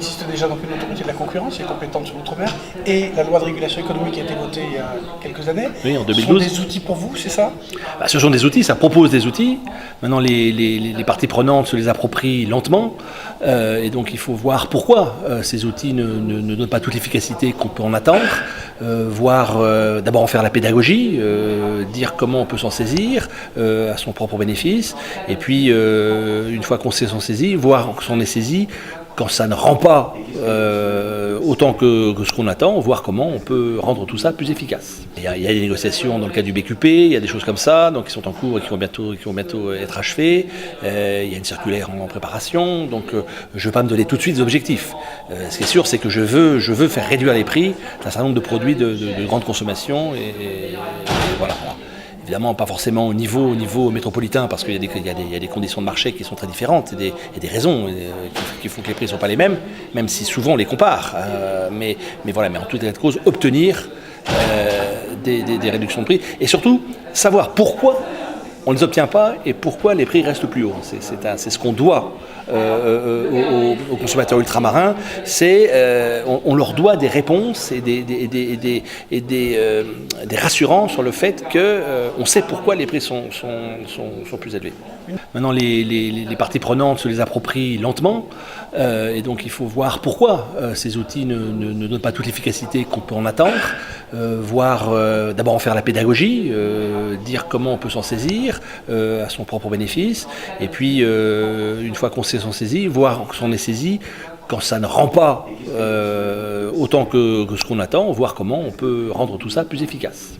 existe déjà donc une autorité de la concurrence qui est compétente sur l'outre-mer et la loi de régulation économique qui a été votée il y a quelques années. Oui, en 2012. Ce sont des outils pour vous, c'est ça? Ce sont des outils, ça propose des outils. Maintenant, les parties prenantes se les approprient lentement. Et donc, il faut voir pourquoi ces outils ne donnent pas toute l'efficacité qu'on peut en attendre. Voir, d'abord en faire la pédagogie, dire comment on peut s'en saisir à son propre bénéfice. Et puis, une fois qu'on sait s'en saisir, voir qu'on est saisi, quand ça ne rend pas autant que ce qu'on attend, voir comment on peut rendre tout ça plus efficace. Il y a des négociations dans le cadre du BQP, il y a des choses comme ça, donc qui sont en cours et qui vont bientôt être achevées. Il y a une circulaire en préparation, donc je ne veux pas me donner tout de suite des objectifs. Ce qui est sûr, c'est que je veux faire réduire les prix d'un certain nombre de produits de grande consommation et voilà. Évidemment, pas forcément au niveau métropolitain, parce qu'il y a des conditions de marché qui sont très différentes et des raisons qui font que les prix ne sont pas les mêmes, même si souvent on les compare. Mais en tout état de cause, obtenir des réductions de prix et surtout savoir pourquoi on ne les obtient pas et pourquoi les prix restent plus hauts. C'est ce qu'on doit aux consommateurs ultramarins, on leur doit des réponses et des rassurants sur le fait qu'on sait pourquoi les prix sont plus élevés. Maintenant, les parties prenantes se les approprient lentement, et donc il faut voir pourquoi ces outils ne donnent pas toute l'efficacité qu'on peut en attendre. Voir, d'abord en faire la pédagogie, dire comment on peut s'en saisir à son propre bénéfice, et puis une fois qu'on sait s'en saisir, voir qu'on est saisi, quand ça ne rend pas autant que ce qu'on attend, voir comment on peut rendre tout ça plus efficace.